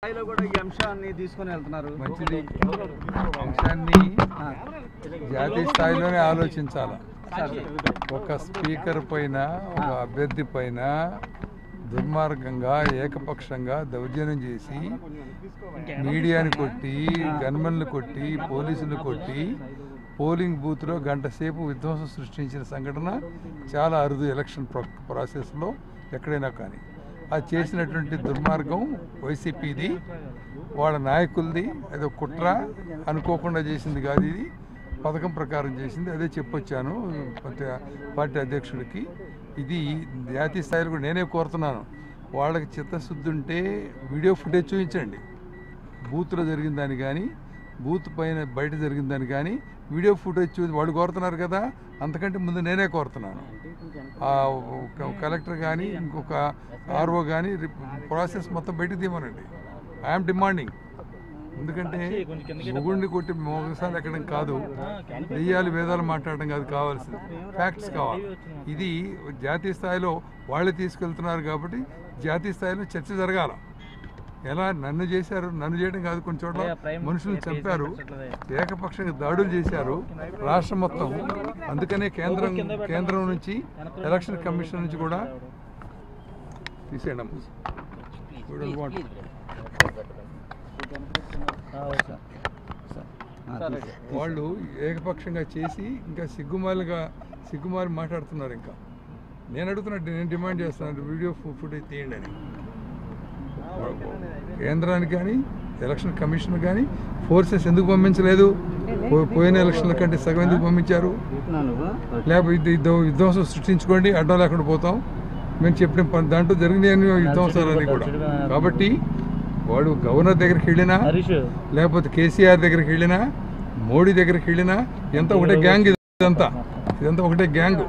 స్థాయిలో కూడా ఈ అంశాన్ని తీసుకొని వెళ్తున్నారు. మంచిది. అంశాన్ని జాతీయ స్థాయిలోనే ఆలోచించాలి. ఒక స్పీకర్ పైన, ఒక అభ్యర్థి పైన దుర్మార్గంగా ఏకపక్షంగా దౌర్జన్యం చేసి మీడియాని కొట్టి, గన్మెన్లు కొట్టి, పోలీసులు కొట్టి పోలింగ్ బూత్లో గంట సేపు విధ్వంసం సృష్టించిన సంఘటన చాలా అరుదు ఎలక్షన్ ప్రాసెస్లో ఎక్కడైనా. కానీ అది చేసినటువంటి దుర్మార్గం వైసీపీది, వాళ్ళ నాయకులది. అదో కుట్ర అనుకోకుండా చేసింది కాదు, ఇది పథకం ప్రకారం చేసింది. అదే చెప్పొచ్చాను పార్టీ అధ్యక్షుడికి. ఇది జాతీయ స్థాయిలో కూడా నేనే కోరుతున్నాను, వాళ్ళకి చిత్తశుద్ధి ఉంటే వీడియో ఫుటేజ్ చూపించండి. బూత్లో జరిగిన దాన్ని కానీ, బూత్ పైన బయట జరిగిన దాన్ని కానీ వీడియో ఫుటేజ్ చూసి వాళ్ళు కోరుతున్నారు కదా, అంతకంటే ముందు నేనే కోరుతున్నాను. కలెక్టర్ కానీ, ఇంకొక ఆర్ఓ కానీ ప్రాసెస్ మొత్తం బయటకు తీయమనండి. I'm demanding. ఎందుకంటే మొగుడిని కొట్టి మోగసాలు ఎక్కడం కాదు, దెయ్యాలు వేదాలు మాట్లాడడం కాదు కావాల్సింది, ఫ్యాక్ట్స్ కావాలి. ఇది జాతీయ స్థాయిలో వాళ్ళే తీసుకెళ్తున్నారు కాబట్టి జాతీయ స్థాయిలో చర్చ జరగాల. ఎలా నన్ను చేశారు, నన్ను చేయడం కాదు, కొన్ని చోట్ల మనుషులను చంపారు, ఏకపక్షంగా దాడులు చేశారు రాష్ట్రం మొత్తం. అందుకనే కేంద్రం నుంచి, ఎలక్షన్ కమిషన్ నుంచి కూడా తీసేయడం. వాళ్ళు ఏకపక్షంగా చేసి ఇంకా సిగ్గుమాలి మాట్లాడుతున్నారు. ఇంకా నేను అడుగుతున్నట్టు, నేను డిమాండ్ చేస్తున్నాను వీడియో ఫుటేజ్ తీయండి అని. కేంద్రానికి కానీ, ఎలక్షన్ కమిషన్ కానీ ఫోర్సెస్ ఎందుకు పంపించలేదు? పోయిన ఎలక్షన్ల కంటే సగం ఎందుకు పంపించారు? లేకపోతే విధ్వంసం సృష్టించుకోండి, అడ్డం లేకుండా పోతాం. మేము చెప్పిన దాంట్లో జరిగినాయి అన్ని విధ్వంసాలని కూడా. కాబట్టి వాడు గవర్నర్ దగ్గరికి వెళ్ళినా, లేకపోతే కేసీఆర్ దగ్గరికి వెళ్ళినా, మోడీ దగ్గరికి వెళ్ళినా ఎంత ఒకటే గ్యాంగ్. ఇదంతా ఒకటే గ్యాంగ్,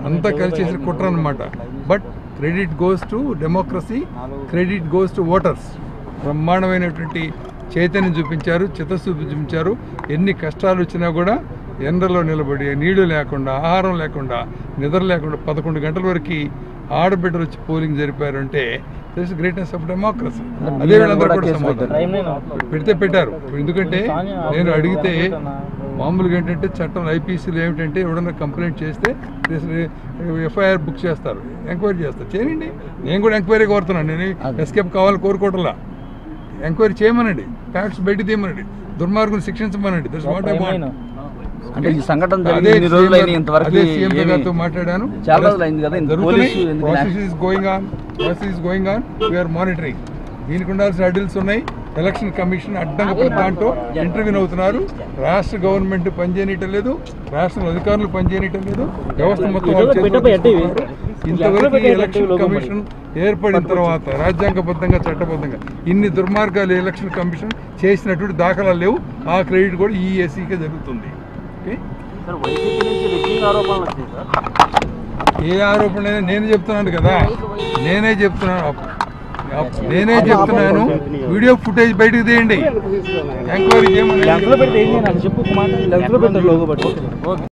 అంతా కలిసి చేసిన కుట్ర అన్నమాట. But credit goes to democracy, credit goes to voters. బ్రహ్మాండమైనటువంటి చైతన్యం చూపించారు, చిత్తశుద్ధి చూపించారు. ఎన్ని కష్టాలు వచ్చినా కూడా ఎండలో నిలబడి, నీళ్లు లేకుండా, ఆహారం లేకుండా, నిద్ర లేకుండా 11 గంటల వరకు ఆడబిడ్డలు వచ్చి పోలింగ్ జరిపారు అంటే దిస్ గ్రేట్నెస్ ఆఫ్ డెమోక్రసీ. అదే వీళ్ళందరూ కూడా సమాధానం పెట్టారు. ఎందుకంటే నేను అడిగితే మామూలుగా ఏంటంటే చట్టం ఐపీసీలు ఏమిటంటే ఎవడన్నా కంప్లైంట్ చేస్తే ఎఫ్ఐఆర్ బుక్ చేస్తారు, ఎంక్వైరీ చేస్తారు. చేయండి, నేను కూడా ఎంక్వైరీ కోరుతున్నాను. నేను ఎస్కేప్ కావాలని కోరుకోవట్లా. ఎంక్వైరీ చేయమనండి, ఫ్యాక్ట్స్ బయట తీయమనండి, దుర్మార్గులు శిక్షించమనండి. That's what I want. అంటే ఈ సంఘటన జరిగి ఎన్ని రోజులైంది ఇంతవరకు? మాట్లాడాను, చాలా రోజులైంది కదా. Process is going on, we are monitoring. దీనికి ఉండాల్సిన అడ్డిల్స్ ఉన్నాయి. ఎలక్షన్ కమిషన్ అడ్డంగా దాంట్లో ఇంటర్వ్యూ అవుతున్నారు. రాష్ట్ర గవర్నమెంట్ పనిచేయటం లేదు, రాష్ట్ర అధికారులు పనిచేయటం లేదు, వ్యవస్థ మొత్తం. ఇంతవరకు ఎలక్షన్ కమిషన్ ఏర్పడిన తర్వాత రాజ్యాంగబద్ధంగా, చట్టబద్ధంగా ఇన్ని దుర్మార్గాలు ఎలక్షన్ కమిషన్ చేసినటువంటి దాఖలాలు లేవు. ఆ క్రెడిట్ కూడా ఈఏసీకే జరుగుతుంది. ఏ ఆరోపణలైనా నేను చెప్తున్నాను కదా, నేనే చెప్తున్నాను వీడియో ఫుటేజ్ బయటకు తీయండి, ఎంక్వైరీ చేయమని.